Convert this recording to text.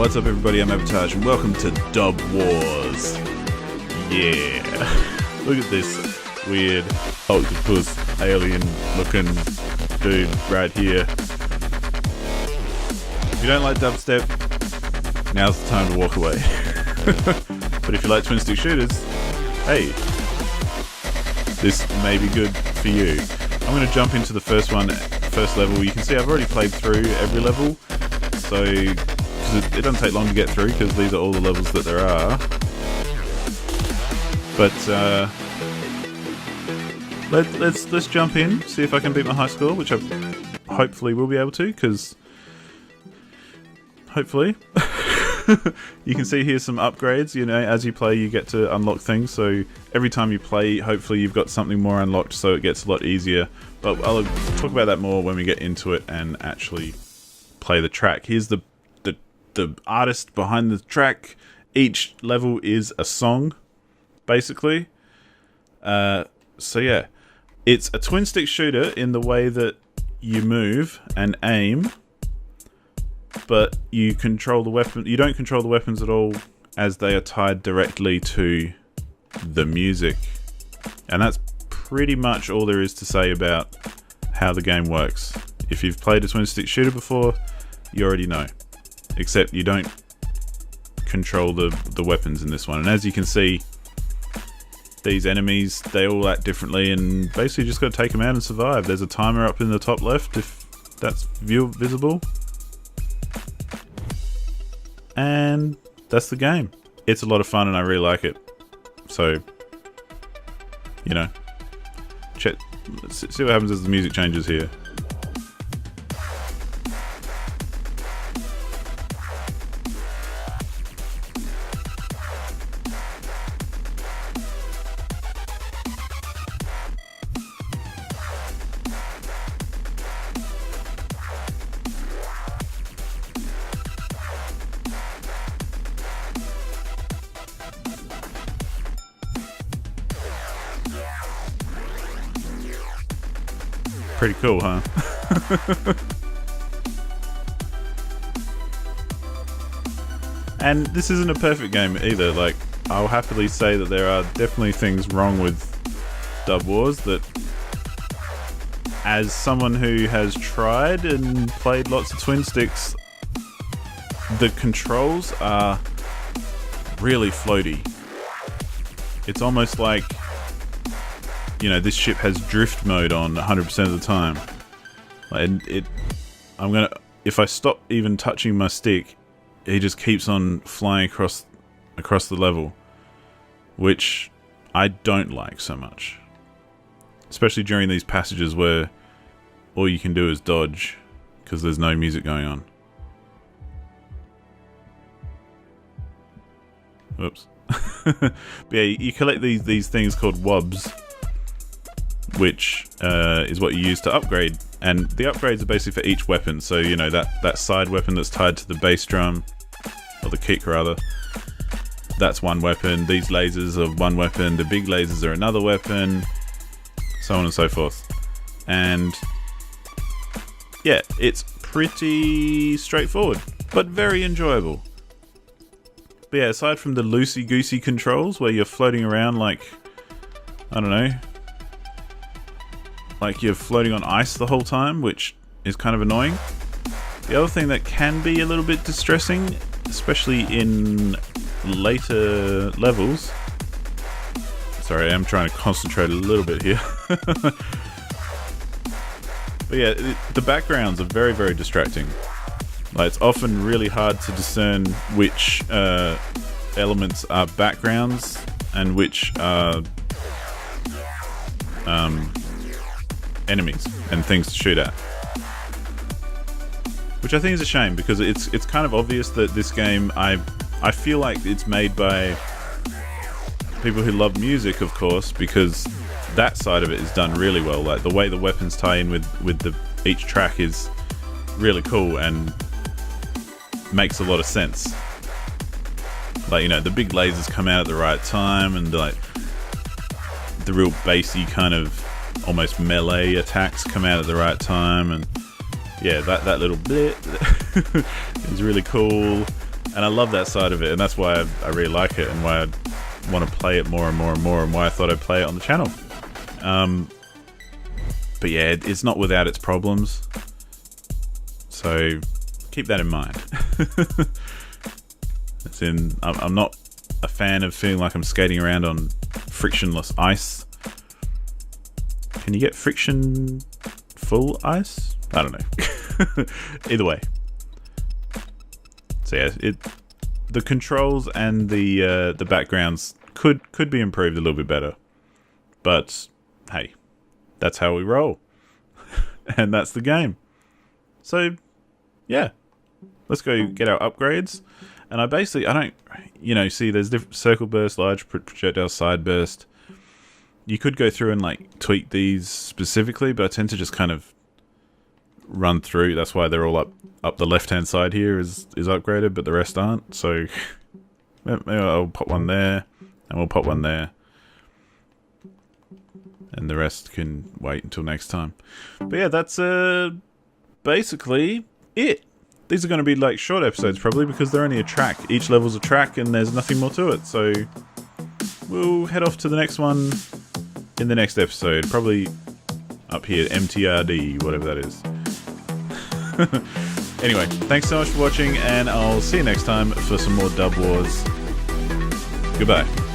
What's up everybody, I'm Abatage and welcome to DubWars. Yeah. Look at this weird octopus alien looking dude right here. If you don't like dubstep, now's the time to walk away. But if you like twin stick shooters, hey, this may be good for you. I'm going to jump into the first level. You can see I've already played through every level, so it doesn't take long to get through because these are all the levels that there are. But let's jump in, see if I can beat my high score, which I hopefully will be able to, because hopefully. You can see here some upgrades. You know, as you play you get to unlock things, so every time you play hopefully you've got something more unlocked, so it gets a lot easier. But I'll talk about that more when we get into it and actually play the track. Here's the artist behind the track. Each level is a song, basically. So yeah, it's a twin stick shooter in the way that you move and aim, but you control the weapon. You don't control the weapons at all, as they are tied directly to the music. And that's pretty much all there is to say about how the game works. If you've played a twin stick shooter before, you already know. Except you don't control the weapons in this one. And as you can see, these enemies, they all act differently, and basically just got to take them out and survive. There's a timer up in the top left if that's visible. And that's the game. It's a lot of fun and I really like it. So, you know, let's see what happens as the music changes here. Pretty cool, huh? And this isn't a perfect game either. Like, I'll happily say that there are definitely things wrong with DubWars that, as someone who has tried and played lots of twin sticks, the controls are really floaty. It's almost like, you know, this ship has drift mode on 100% of the time. If I stop even touching my stick, he just keeps on flying across the level, which I don't like so much. Especially during these passages where all you can do is dodge because there's no music going on. Whoops. But yeah, you collect these things called wubs, which is what you use to upgrade, and the upgrades are basically for each weapon. So, you know, that side weapon that's tied to the bass drum, or the kick rather, that's one weapon. These lasers are one weapon, the big lasers are another weapon, so on and so forth. And yeah, it's pretty straightforward, but very enjoyable. But yeah, aside from the loosey-goosey controls where you're floating around like, I don't know, like you're floating on ice the whole time, which is kind of annoying. The other thing that can be a little bit distressing, especially in later levels... Sorry, I'm trying to concentrate a little bit here. But yeah, the backgrounds are very, very distracting. Like, it's often really hard to discern which elements are backgrounds and which are enemies and things to shoot at, which I think is a shame, because it's kind of obvious that this game, I feel like it's made by people who love music, of course, because that side of it is done really well. Like, the way the weapons tie in with each track is really cool and makes a lot of sense. Like, you know, the big lasers come out at the right time, and like the real bassy kind of almost melee attacks come out at the right time, and yeah, that little bit is really cool. And I love that side of it, and that's why I really like it, and why I want to play it more and more and more, and why I thought I'd play it on the channel. But yeah, it's not without its problems, so keep that in mind. I'm not a fan of feeling like I'm skating around on frictionless ice. Can you get friction full ice? I don't know. Either way. So yeah, the controls and the backgrounds could be improved a little bit better. But hey, that's how we roll. And that's the game. So yeah, let's go get our upgrades. And I don't, see there's different circle burst, large projectile, side burst. You could go through and like tweak these specifically, but I tend to just kind of run through. That's why they're all up the left hand side here is upgraded, but the rest aren't. So maybe I'll pop one there, and we'll pop one there, and the rest can wait until next time. But yeah, that's basically it. These are going to be like short episodes probably, because they're only a track. Each level's a track and there's nothing more to it. So we'll head off to the next one in the next episode. Probably up here, MTRD, whatever that is. Anyway, thanks so much for watching, and I'll see you next time for some more Dub Wars. Goodbye.